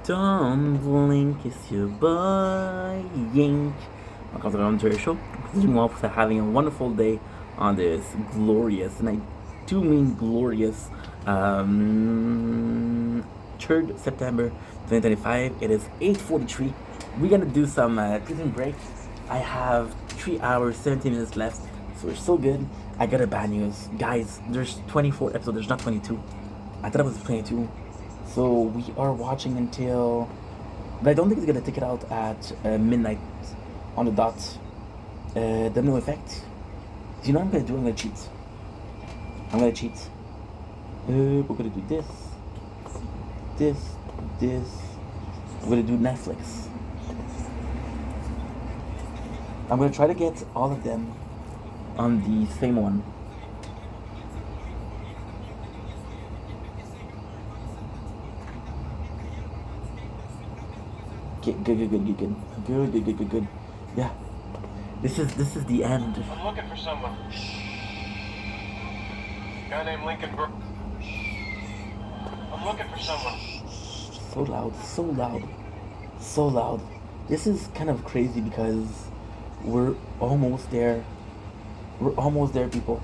Don't blink, it's your boy Yink. Welcome to the Commentary Show. Continuing off with having a wonderful day on this glorious, and I do mean glorious, 3rd September 2025. It is 8:43. We're gonna do some prison break. I have 3 hours, 17 minutes left, so we're still good. I got a bad news. Guys, there's 24 episodes, there's not 22. I thought it was 22. So we are watching until, but I don't think it's gonna take it out at midnight on the dot. Domino effect. Do you know what I'm gonna do? I'm gonna cheat. We're gonna do this. We're gonna do Netflix. I'm gonna try to get all of them on the same one. Okay, good. Yeah, this is the end. I'm looking for someone. Guy named Lincoln I'm looking for someone. So loud. This is kind of crazy because we're almost there. People.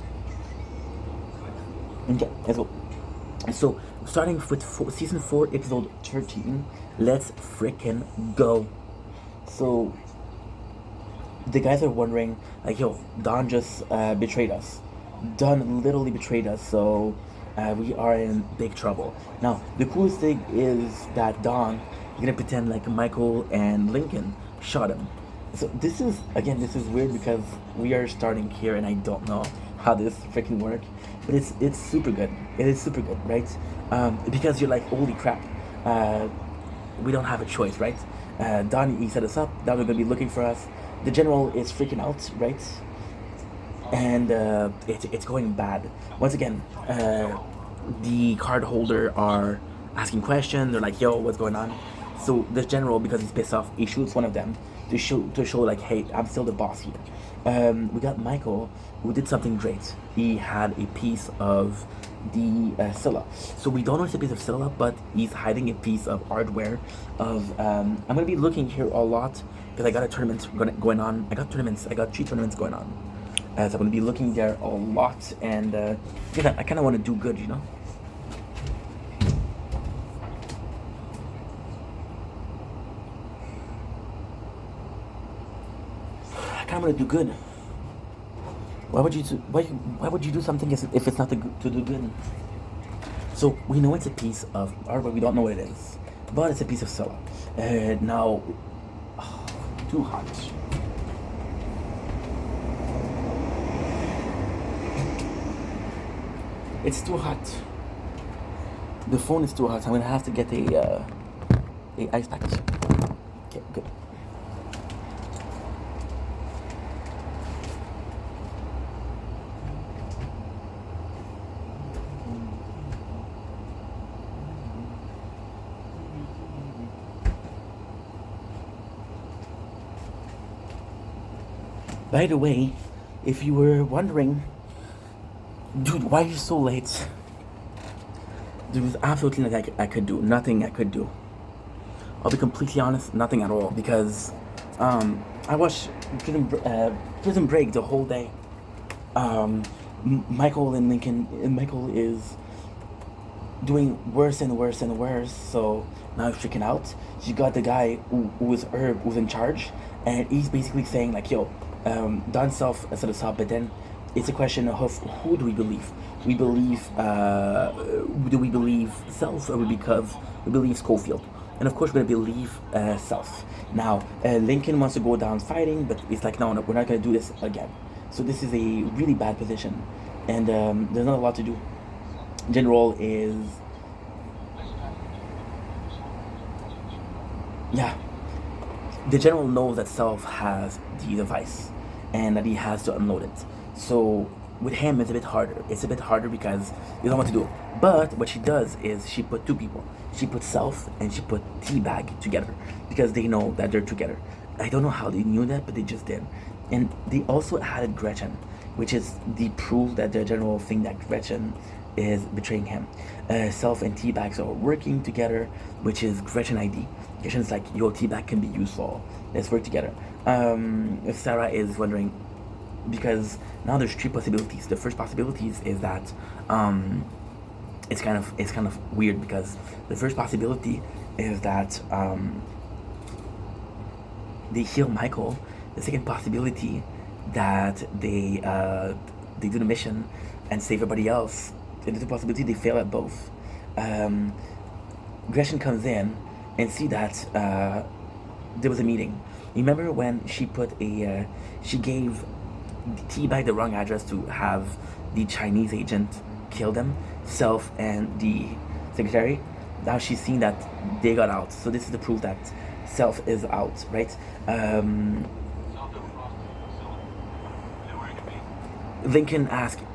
Okay, let's go. So, starting with season 4, episode 13, let's freaking go. So, the guys are wondering, like, yo, Don just betrayed us. Don literally betrayed us, so we are in big trouble. Now, the coolest thing is that Don is gonna pretend like Michael and Lincoln shot him. So this is weird because we are starting here and I don't know how this freaking works, but it's super good. It is super good, right? Because you're like, holy crap, we don't have a choice, right? Don, he set us up. Now they're gonna be looking for us. The general is freaking out, right? And it's going bad. Once again, the card holder are asking questions. They're like, yo, what's going on? So the general, because he's pissed off, he shoots one of them to show like, hey, I'm still the boss here. We got Michael, who did something great. He had a piece of the Scylla. So we don't know it's a piece of Scylla, but he's hiding a piece of hardware of I'm gonna be looking here a lot because I got a tournament going on. I got 3 tournaments going on. So I'm gonna be looking there a lot, and yeah, I kinda wanna do good, you know? I kinda wanna do good. Why would you do something if it's not to do good? So we know it's a piece of hardware. We don't know what it is, but it's a piece of Scylla. Now, too hot. It's too hot. The phone is too hot. So I'm gonna have to get a ice pack. Okay, good. By the way, if you were wondering, dude, why are you so late? There was absolutely nothing I could do. Nothing I could do. I'll be completely honest, nothing at all. Because I watched Prison Break the whole day. Michael and Lincoln, Michael is doing worse and worse and worse. So now he's freaking out. You got the guy who's in charge, and he's basically saying like, yo, Don Self set us up, but then it's a question of who do we believe? Do we believe Self, or we believe Schofield? And of course we're gonna believe Self. Now Lincoln wants to go down fighting, but it's like, no, we're not gonna do this again. So this is a really bad position, and there's not a lot to do. General is, yeah, the general knows that Self has the device and that he has to unload it. So with him, it's a bit harder. It's a bit harder because you don't want to do it. But what she does is she put 2 people. She put Self and she put Teabag together because they know that they're together. I don't know how they knew that, but they just did. And they also added Gretchen, which is the proof that the general think that Gretchen is betraying him. Self and Teabags are working together, which is Gretchen ID. Gretchen's like, yo, Teabag can be useful. Let's work together. Sarah is wondering, because now there's three possibilities. The first possibilities is that it's kind of weird, because the first possibility is that they heal Michael. The second possibility that they do the mission and save everybody else. And the two possibility they fail at both. Gretchen comes in and see that there was a meeting. Remember when she put she gave Teabag the wrong address to have the Chinese agent kill them, Self and the secretary? Now she's seen that they got out. So this is the proof that Self is out, right? Lincoln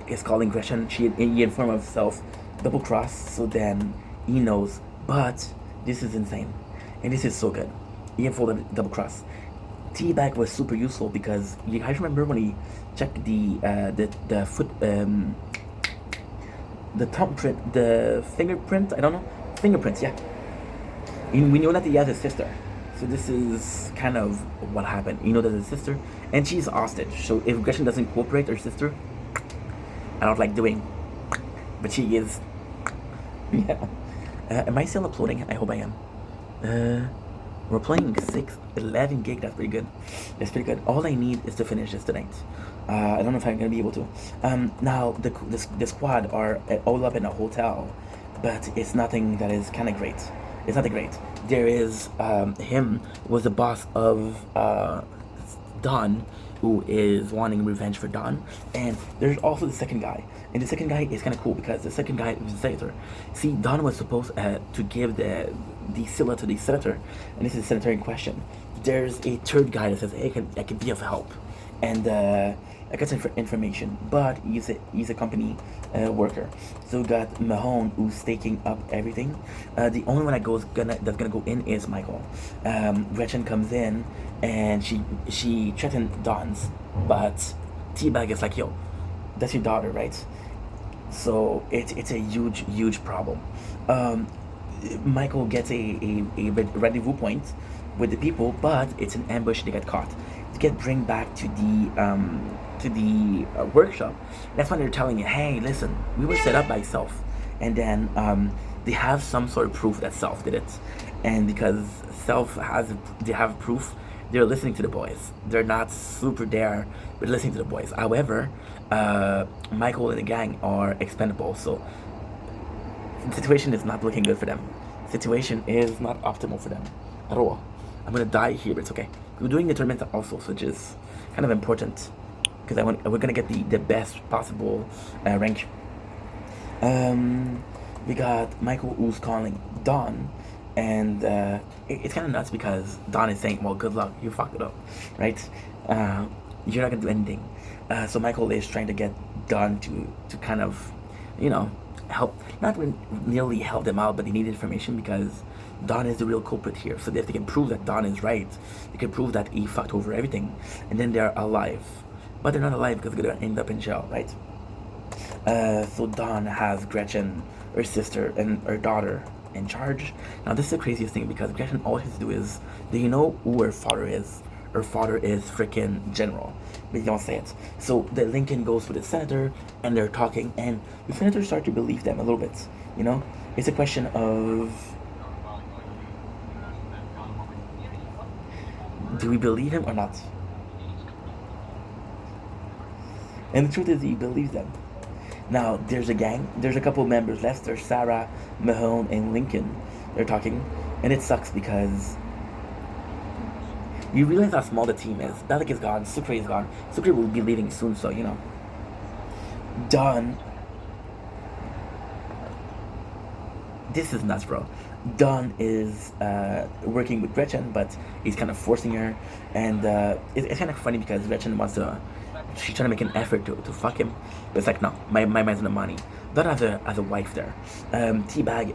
is calling Gretchen. He informed of Self double cross, so then he knows. But this is insane, and this is so good. He informed double cross. Teabag was super useful because you guys remember when he checked the foot the thumbprint, the fingerprint. I don't know, fingerprints. Yeah, and we know that he has a sister. So this is kind of what happened. You know, there's a sister, and she's hostage. So if Gretchen doesn't cooperate, her sister, I don't like doing, but she is. Yeah. Am I still uploading? I hope I am. We're playing 11 gig. That's pretty good. That's pretty good. All I need is to finish this tonight. I don't know if I'm gonna be able to. Now the squad are all up in a hotel, but it's nothing that is kind of great. It's not that great. There is him was the boss of Don, who is wanting revenge for Don, and there's also the second guy. And the second guy is kind of cool because the second guy is the senator. See, Don was supposed to give the Scylla to the senator, and this is the senator in question. There's a third guy that says, hey, I can be of help, and I got some information, but he's a company worker. So we got Mahone, who's taking up everything. The only one that's gonna go in is Michael. Gretchen comes in and she threatened Don's, but Teabag is like, yo, that's your daughter, right? So it's a huge problem. Michael gets a rendezvous point with the people, but it's an ambush. They get caught. They get bring back to the workshop. That's when they're telling you, hey, listen, we were set up by Self, and then they have some sort of proof that Self did it, and because they have proof, they're listening to the boys. They're not super there, but listening to the boys. However, Michael and the gang are expendable, so the situation is not looking good for them. Situation is not optimal for them at all. I'm gonna die here, but it's okay. We're doing the tournament also, which is kind of important because we're gonna get the best possible rank. We got Michael who's calling Don, and it's kind of nuts because Don is saying, well, good luck, you fucked it up, right? You're not gonna do anything. So Michael is trying to get Don to kind of, help, not nearly help them out, but they need information because Don is the real culprit here. So if they can prove that Don is right, they can prove that he fucked over everything, and then they're alive. But they're not alive because they're gonna end up in jail, right? So Don has Gretchen, her sister, and her daughter in charge. Now this is the craziest thing because Gretchen, all she has to do is, do you know who her father is? Her father is freaking general, but you don't say it. So the Lincoln goes with the senator, and they're talking, and the senator starts to believe them a little bit. It's a question of, do we believe him or not? And the truth is, he believes them. Now there's a gang. There's a couple members left. There's Sarah, Mahone, and Lincoln. They're talking, and it sucks because you realize how small the team is. Dalek is gone. Sucre is gone. Sucre will be leaving soon, so Don. This is nuts, bro. Don is working with Gretchen, but he's kind of forcing her, and it's kind of funny because Gretchen she's trying to make an effort to fuck him, but it's like, no, my mind's on the money. Don has a wife there. Teabag,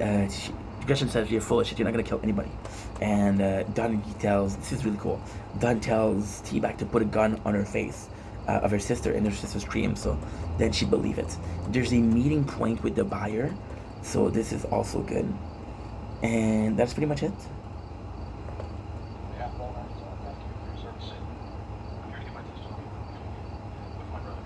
Gretchen says, you're full of shit, you're not gonna kill anybody. And Don tells, this is really cool, Don tells Teabag to put a gun on her face of her sister, and her sister screams. So then she believe it. There's a meeting point with the buyer, so this is also good. And that's pretty much it. Yeah, well, thank you for your service. I'm here to get my testimony with my brother.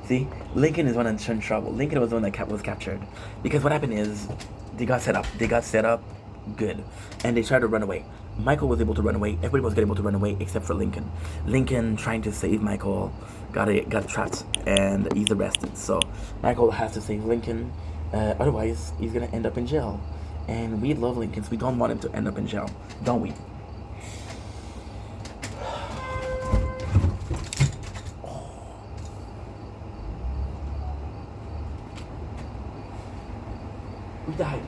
See, Lincoln is one that's in trouble. Lincoln was the one that was captured, because what happened is they got set up. Good, and they tried to run away. Michael was able to run away. Everybody was able to run away except for Lincoln. Lincoln, trying to save Michael, got trapped and he's arrested. So Michael has to save Lincoln. Otherwise, he's gonna end up in jail. And we love Lincoln, so we don't want him to end up in jail, don't we? We died.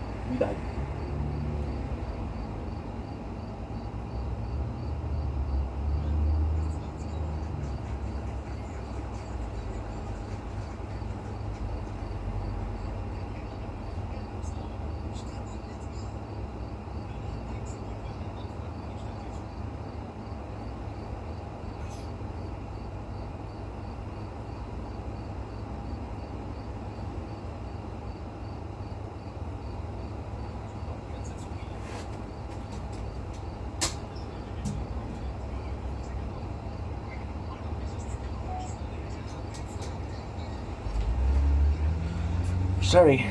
Sorry.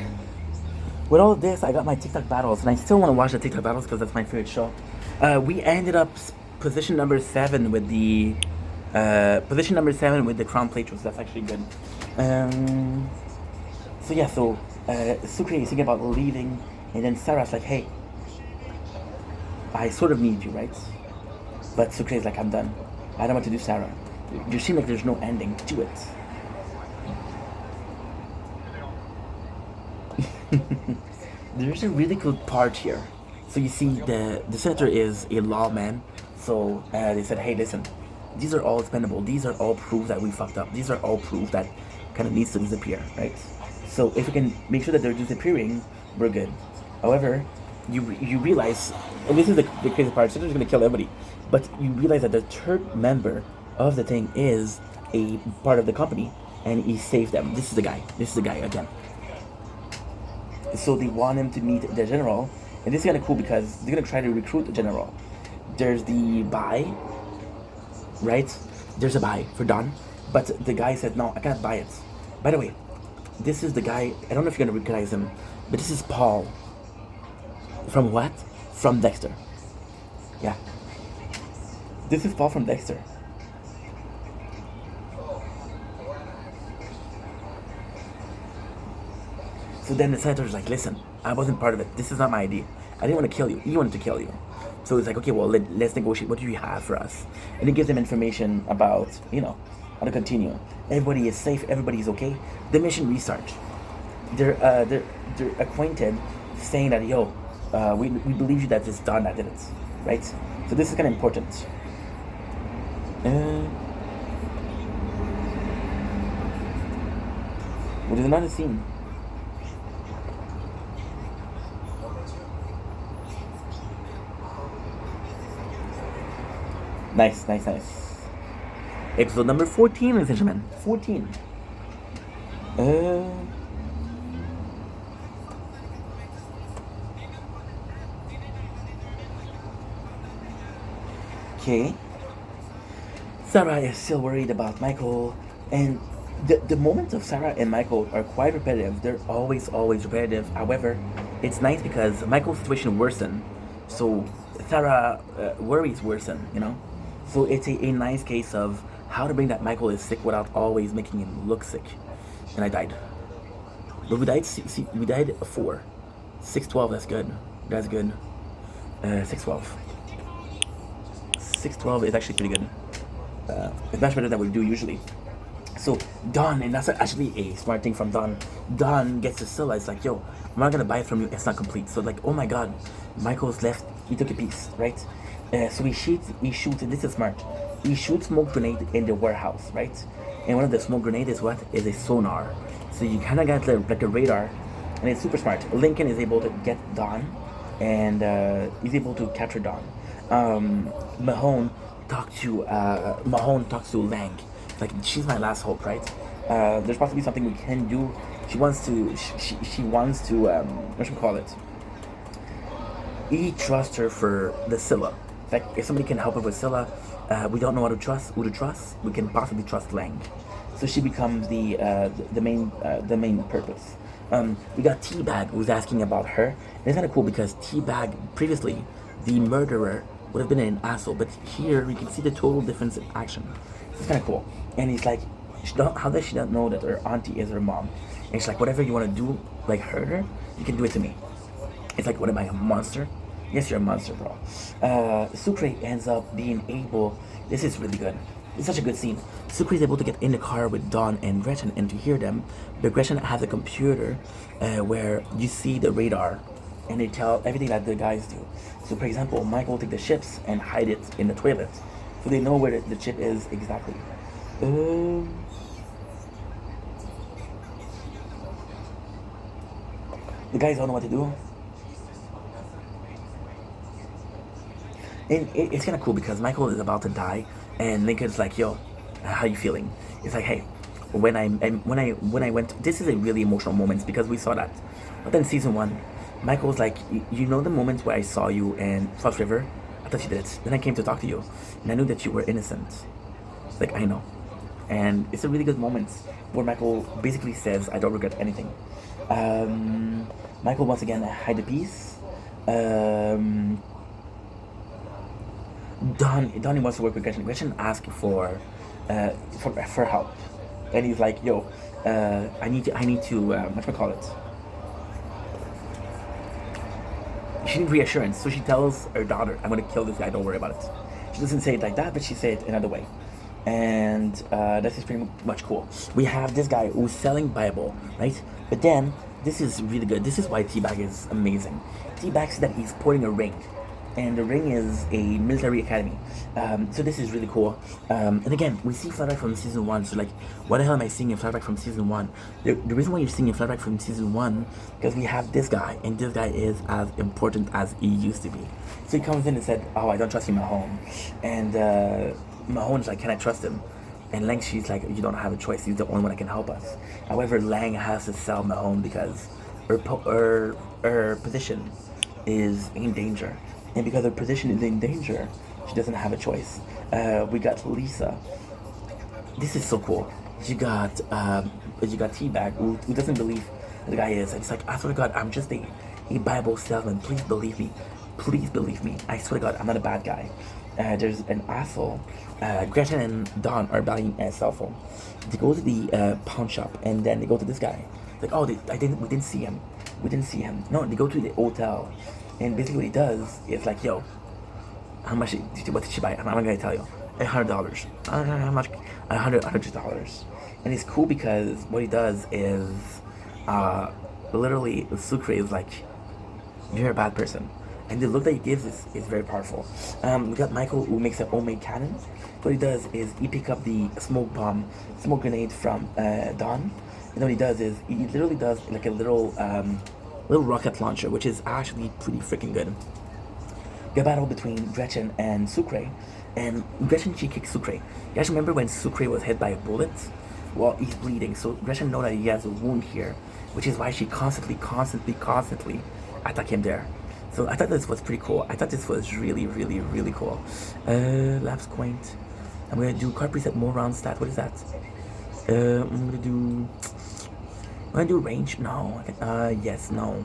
With all of this, I got my TikTok battles, and I still want to watch the TikTok battles because that's my favorite show. We ended up position number 7 with the crown plate, so that's actually good. So yeah, Sucre is thinking about leaving, and then Sarah's like, "Hey, I sort of need you, right?" But Sucre is like, "I'm done. I don't want to do Sarah. You seem like there's no ending to it." There's a really cool part here. So you see, the senator is a lawman. So they said, "Hey, listen, these are all expendable. These are all proof that we fucked up. These are all proof that kind of needs to disappear, right? So if we can make sure that they're disappearing, we're good." However, you realize, and this is the crazy part, senator's gonna kill everybody, but you realize that the third member of the thing is a part of the company, and he saved them. This is the guy again. So they want him to meet the general, and this is kind of cool because they're gonna try to recruit the general. There's the buy, right? There's a buy for Don, but the guy said, "No, I can't buy it." By the way, this is the guy. I don't know if you're gonna recognize him, but this is Paul. From what? From Dexter. Yeah. This is Paul from Dexter. So then the senator's like, "Listen, I wasn't part of it. This is not my idea. I didn't want to kill you. He wanted to kill you." So it's like, "Okay, well, let's negotiate. What do you have for us?" And he gives them information about, how to continue. Everybody is safe. Everybody is okay. The mission restart. They're acquainted, saying that, "Yo, we believe you that it's Don that did it," right? So this is kind of important. Well, there's another scene. Nice. Episode number 14, ladies and gentlemen. 14. Okay. Sarah is still worried about Michael, and the moments of Sarah and Michael are quite repetitive. They're always repetitive. However, it's nice because Michael's situation worsened, so Sarah worries worsen, So it's a nice case of how to bring that Michael is sick without always making him look sick. And I died. But we died, we died 4. 612, that's good. That's good. 612. 612 is actually pretty good. It's much better than we do usually. So Don, and that's actually a smart thing from Don. Don gets to Scylla. It's like, "Yo, I'm not gonna buy it from you. It's not complete." So like, oh my God, Michael's left. He took a piece, right? So he shoots, and this is smart. He shoots smoke grenade in the warehouse, right? And one of the smoke grenade is what? Is a sonar. So you kind of got like a radar, and it's super smart. Lincoln is able to get Don, and he's able to capture Don. Mahone talk to Mahone talks to Lang. Like, she's my last hope, right? There's possibly something we can do. She wants to. She wants to. What should we call it? He trusts her for the Scylla. Like, if somebody can help her with Scylla, we don't know who to trust. We can possibly trust Lang. So she becomes the main purpose. We got Teabag, who's asking about her. And it's kind of cool because Teabag previously, the murderer, would have been an asshole, but here we can see the total difference in action. It's kind of cool. And he's like, how does she not know that her auntie is her mom? And she's like, whatever you want to do, like hurt her, you can do it to me. It's like, what am I, a monster? Yes, you're a monster, bro. Sucre ends up being able. This is really good. It's such a good scene. Sucre is able to get in the car with Dawn and Gretchen and to hear them. But Gretchen has a computer where you see the radar and they tell everything that the guys do. So, for example, Michael will take the chips and hide it in the toilet. So they know where the chip is exactly. The guys don't know what to do. And it's kind of cool because Michael is about to die, and Lincoln's like, "Yo, how you feeling?" It's like, "Hey, when I went, this is a really emotional moment because we saw that." But then season 1, Michael was like, "You know the moments where I saw you in Fox River? I thought you did it. Then I came to talk to you, and I knew that you were innocent." It's like, I know, and it's a really good moment where Michael basically says, "I don't regret anything." Michael once again hide the piece. Donnie wants to work with Gretchen. Gretchen asks for help, and he's like, "Yo, I need to what do I call it? She needs reassurance." So she tells her daughter, "I'm gonna kill this guy. Don't worry about it." She doesn't say it like that, but she says it another way, and this is pretty much cool. We have this guy who's selling Bible, right? But then this is really good. This is why Teabag is amazing. Teabag said that he's porting a ring. And the ring is a military academy. So this is really cool. And again, we see flashback from season 1. So like, what the hell am I seeing in flashback from season 1? The reason why you're seeing in flashback from season 1, because we have this guy, and this guy is as important as he used to be. So he comes in and said, "Oh, I don't trust you, Mahone." And Mahone's like, "Can I trust him?" And Lang, she's like, "You don't have a choice. He's the only one that can help us." However, Lang has to sell Mahone because her position is in danger. And because her position is in danger, she doesn't have a choice. We got Lisa. This is so cool. You got Teabag, who doesn't believe the guy is. And it's like, I swear to God, I'm just a Bible salesman. Please believe me. Please believe me. I swear to God, I'm not a bad guy. There's an asshole. Gretchen and Dawn are buying a cell phone. They go to the pawn shop, and then they go to this guy. Like, oh, we didn't see him. We didn't see him. No, they go to the hotel. And basically what he does is like, "Yo, what did she buy?" I'm not gonna tell you. $100. How much? $100. And it's cool because what he does is, literally, Sucre is like, "You're a bad person." And the look that he gives is very powerful. We got Michael, who makes a homemade cannon. What he does is he pick up the smoke grenade from Dawn. And what he does is he literally does like a little rocket launcher, which is actually pretty freaking good. The battle between Gretchen and Sucre, and Gretchen, she kicks Sucre. You guys remember when Sucre was hit by a bullet? Well, he's bleeding, so Gretchen knows that he has a wound here, which is why she constantly attack him there. So I thought this was pretty cool. I thought this was really, really, really cool. Labs quaint. I'm gonna do card preset more round stat. What is that? I'm gonna do range. No. Yes. No.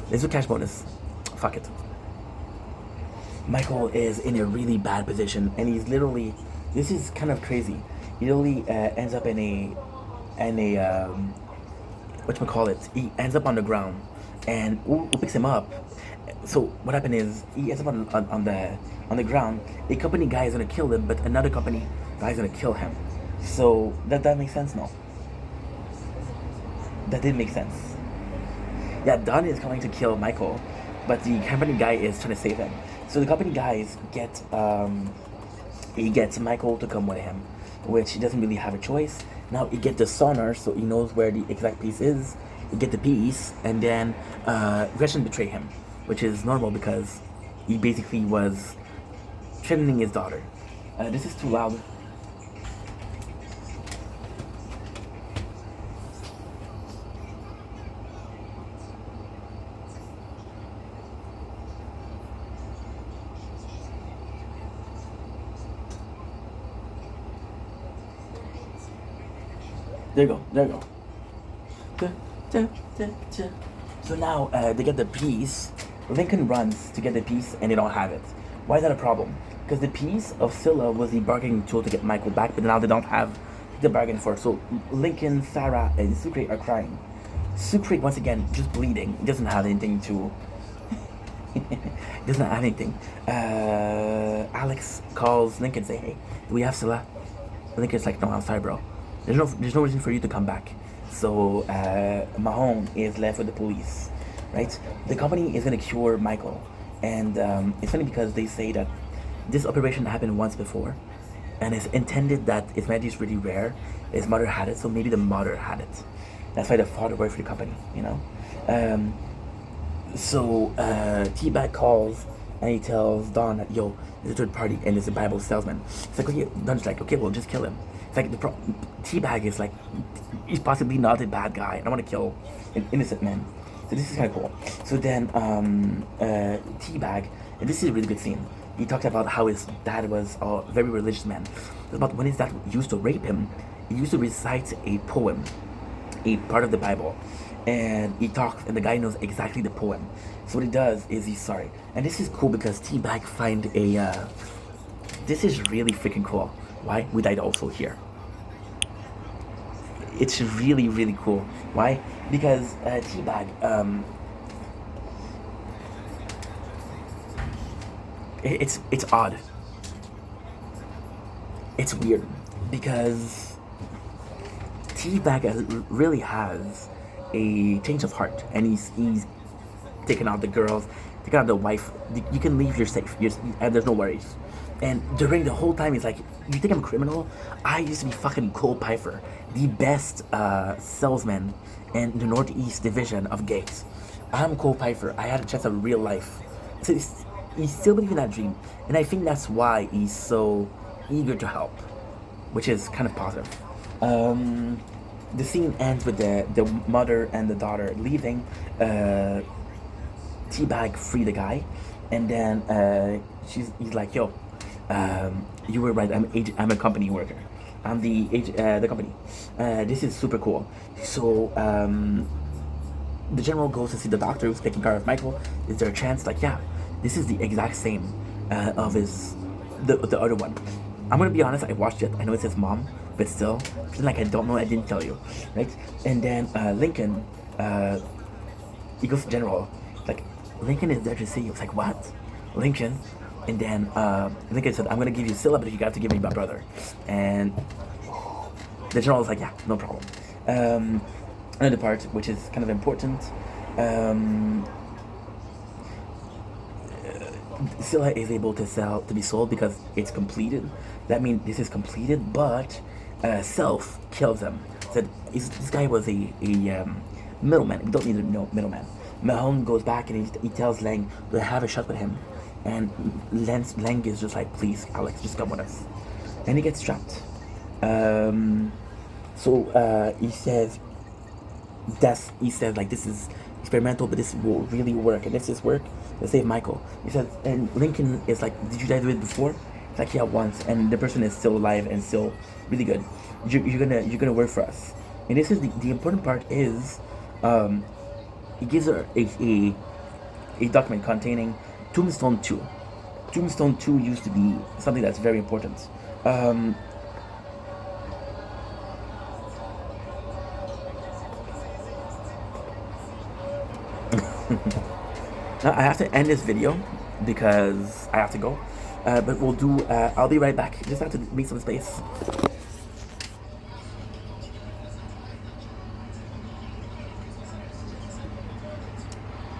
Let's do cash bonus. Fuck it. Michael is in a really bad position, and he's literally. This is kind of crazy. He literally ends up in a whatchamacallit. He ends up on the ground, and who picks him up? So what happened is he ends up on the ground. A company guy is gonna kill him, but another company guy is gonna kill him. So that makes sense now. That did make sense. Yeah, Don is coming to kill Michael, but the company guy is trying to save him. So the company guys he gets Michael to come with him, which he doesn't really have a choice. Now he gets the sonar, so he knows where the exact piece is. He get the piece, and then Gretchen betray him. which is normal because he basically was threatening his daughter. This is too loud. There you go. There you go. So now they get the piece. Lincoln runs to get the piece and they don't have it. Why is that a problem? Because the piece of Scylla was the bargaining tool to get Michael back, but now they don't have the bargain for it. So Lincoln, Sarah, and Sucre are crying. Sucre, once again, just bleeding. He doesn't have anything to... he doesn't have anything. Alex calls Lincoln and say, hey, do we have Scylla? Lincoln's like, no, I'm sorry, bro. There's no reason for you to come back. So Mahone is left with the police, right? The company is gonna cure Michael, and it's funny because they say that this operation happened once before, and it's intended that its magic is really rare. His mother had it, so maybe the mother had it. That's why the father worked for the company, you know. So T-Bag calls and he tells Don that, yo, there's a third party and it's a Bible salesman. It's like, okay, Don's like, okay, well, just kill him. It's like T-Bag is like, he's possibly not a bad guy. I don't want to kill an innocent man. So this is kind of cool. So then T-Bag, and this is a really good scene. He talks about how his dad was a very religious man. It's about when his dad used to rape him, he used to recite a poem, a part of the Bible. And he talks, and the guy knows exactly the poem. So what he does is he's sorry. And this is cool because T-Bag find a, this is really freaking cool. Why? We died also here. It's really, really cool. Why? Because T-Bag, it's odd. It's weird because T-Bag really has a change of heart, and he's taking out the girls, taking out the wife. You can leave, you're safe, and there's no worries. And during the whole time, he's like, you think I'm a criminal? I used to be fucking Cole Pfeiffer, the best salesman in the Northeast Division of Gates. I'm Cole Pfeiffer. I had a chance of real life. So he's still believing that dream, and I think that's why he's so eager to help, which is kind of positive. The scene ends with the mother and the daughter leaving. T-Bag free the guy, and then he's like, yo, you were right. I'm a company worker. I'm the company. This is super cool. So the general goes to see the doctor who's taking care of Michael. Is there a chance? Like, yeah, this is the exact same of the other one. I'm gonna be honest. I watched it. I know it says mom, but still, like I don't know. I didn't tell you, right? And then Lincoln, he goes to general. Like, Lincoln is there to see you. It's like, what? Lincoln. And then Lincoln said, I'm gonna give you Scylla, but you have to give me my brother. And the general was like, yeah, no problem. Another part, which is kind of important, Scylla is able to be sold because it's completed. That means this is completed, but Self kills him. Said this guy was a middleman. We don't need to know middleman. Mahone goes back and he tells Lang to have a shot with him, and Lang is just like, please, Alex, just come with us. And he gets trapped. So he says like, this is experimental, but this will really work, and if this work, let's save Michael. He says, and Lincoln is like, did you guys do it before? It's like, yeah, once, and the person is still alive and still really good. You're gonna work for us. And this is the important part is, he gives her a document containing Tombstone 2. Tombstone 2 used to be something that's very important. Now I have to end this video because I have to go. But we'll do, I'll be right back. Just have to make some space.